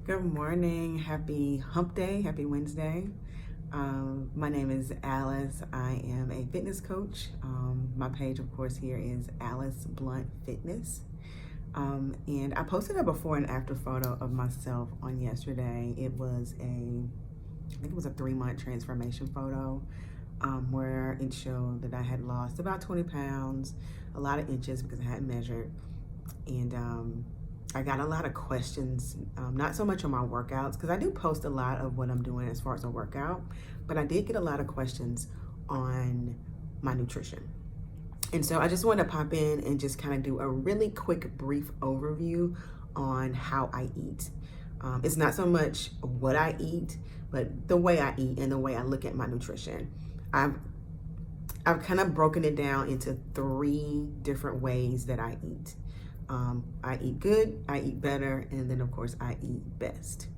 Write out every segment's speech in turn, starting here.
Good morning. Happy hump day. Happy Wednesday. My name is Alice. I am a fitness coach. My page, of course, here is Alice Blunt Fitness. And I posted a before and after photo of myself on yesterday. I think it was a 3-month transformation photo where it showed that I had lost about 20 pounds, a lot of inches because I hadn't measured. And I got a lot of questions, not so much on my workouts, because I do post a lot of what I'm doing as far as a workout, but I did get a lot of questions on my nutrition. And so I just wanted to pop in and just kind of do a really quick, brief overview on how I eat. It's not so much what I eat, but the way I eat and the way I look at my nutrition. I've I've kind of broken it down into 3 different ways that I eat. I eat good, I eat better, and then of course I eat best.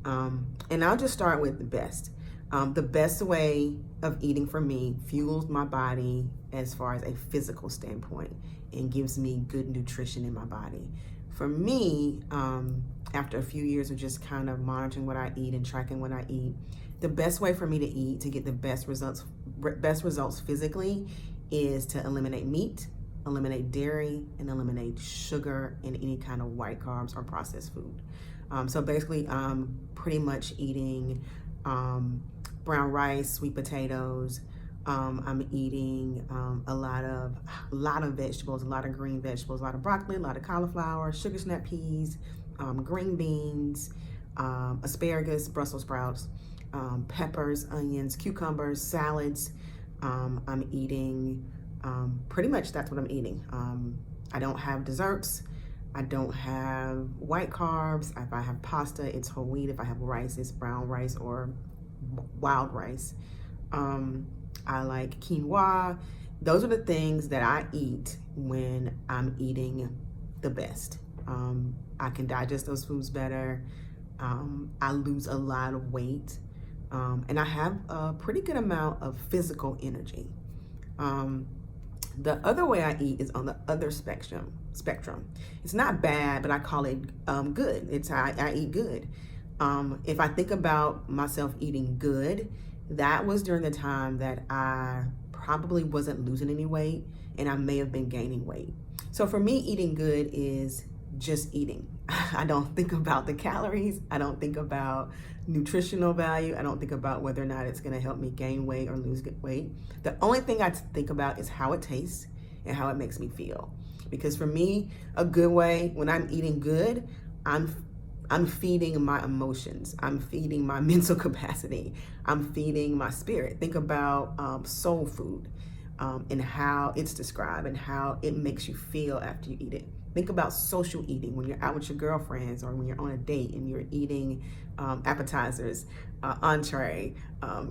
And I'll just start with the best. The best way of eating for me fuels my body as far as a physical standpoint and gives me good nutrition in my body. For me, after a few years of just kind of monitoring what I eat and tracking what I eat, the best way for me to eat to get the best results physically is to eliminate meat, eliminate dairy, and eliminate sugar and any kind of white carbs or processed food. So basically, I'm pretty much eating brown rice, sweet potatoes. I'm eating a lot of vegetables, a lot of green vegetables, a lot of broccoli, a lot of cauliflower, sugar snap peas, green beans, asparagus, Brussels sprouts, peppers, onions, cucumbers, salads. I'm eating pretty much that's what I'm eating. I don't have desserts. I don't have white carbs. If I have pasta, it's whole wheat. If I have rice, it's brown rice or wild rice. I like quinoa. Those are the things that I eat when I'm eating the best. I can digest those foods better. I lose a lot of weight. And I have a pretty good amount of physical energy. The other way I eat is on the other spectrum. It's not bad, but I call it good. It's how I eat good. If I think about myself eating good, that was during the time that I probably wasn't losing any weight and I may have been gaining weight. So for me, eating good is just eating. I don't think about the calories. I don't think about nutritional value. I don't think about whether or not it's going to help me gain weight or lose weight. The only thing I think about is how it tastes and how it makes me feel. Because for me, a good way, when I'm eating good, I'm feeding my emotions. I'm feeding my mental capacity. I'm feeding my spirit. Think about soul food and how it's described and how it makes you feel after you eat it. Think about social eating when you're out with your girlfriends or when you're on a date and you're eating appetizers, entree,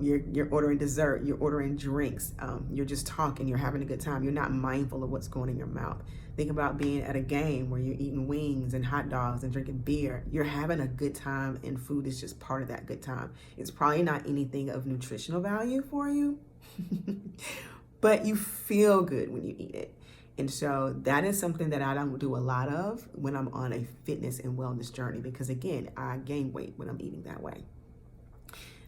you're ordering dessert, you're ordering drinks, you're just talking, you're having a good time. You're not mindful of what's going in your mouth. Think about being at a game where you're eating wings and hot dogs and drinking beer. You're having a good time and food is just part of that good time. It's probably not anything of nutritional value for you, but you feel good when you eat it. And so that is something that I don't do a lot of when I'm on a fitness and wellness journey because, again, I gain weight when I'm eating that way.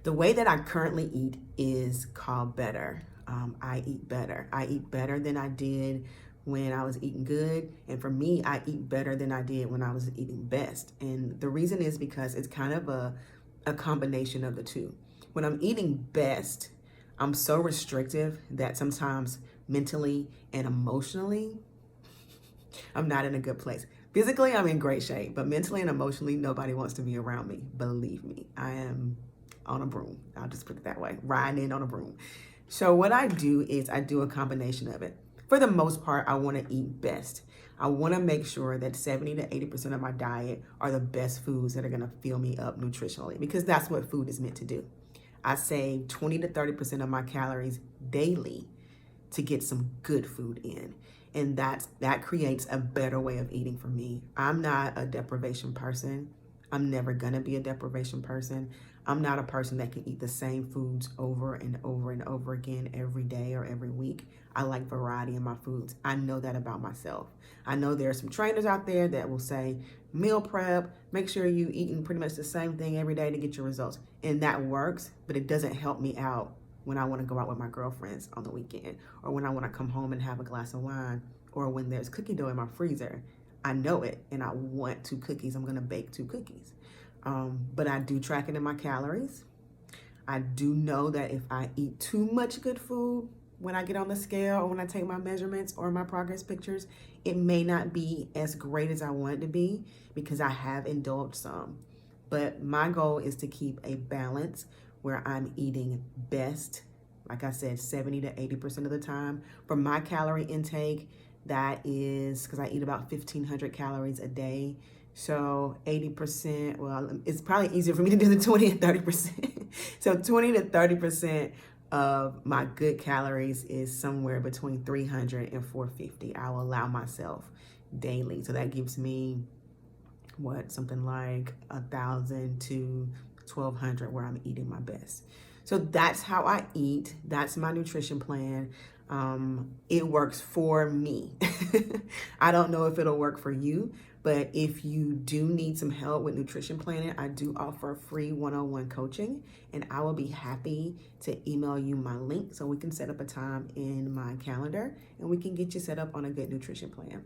The way that I currently eat is called better. I eat better. I eat better than I did when I was eating good. And for me, I eat better than I did when I was eating best. And the reason is because it's kind of a combination of the two. When I'm eating best, I'm so restrictive that sometimes mentally and emotionally, I'm not in a good place. Physically, I'm in great shape, but mentally and emotionally, nobody wants to be around me. Believe me, I am on a broom. I'll just put it that way, riding in on a broom. So what I do is I do a combination of it. For the most part, I want to eat best. I want to make sure that 70 to 80% of my diet are the best foods that are going to fill me up nutritionally because that's what food is meant to do. I save 20 to 30% of my calories daily to get some good food in. And that creates a better way of eating for me. I'm not a deprivation person. I'm never gonna be a deprivation person. I'm not a person that can eat the same foods over and over and over again every day or every week. I like variety in my foods. I know that about myself. I know there are some trainers out there that will say, meal prep, make sure you eating pretty much the same thing every day to get your results. And that works, but it doesn't help me out when I want to go out with my girlfriends on the weekend, or when I want to come home and have a glass of wine, or when there's cookie dough in my freezer. I know it and I want 2 cookies. I'm gonna bake 2 cookies. But I do track it in my calories. I do know that if I eat too much good food when I get on the scale or when I take my measurements or my progress pictures, it may not be as great as I want it to be because I have indulged some. But my goal is to keep a balance where I'm eating best, like I said, 70 to 80% of the time. For my calorie intake, that is because I eat about 1,500 calories a day. So 80%, well, it's probably easier for me to do the 20 and 30%. So 20 to 30% of my good calories is somewhere between 300 and 450. I will allow myself daily. So that gives me something like 1,000 to 1,200 where I'm eating my best. So that's how I eat. That's my nutrition plan. It works for me. I don't know if it'll work for you, but if you do need some help with nutrition planning, I do offer free one-on-one coaching, and I will be happy to email you my link so we can set up a time in my calendar and we can get you set up on a good nutrition plan.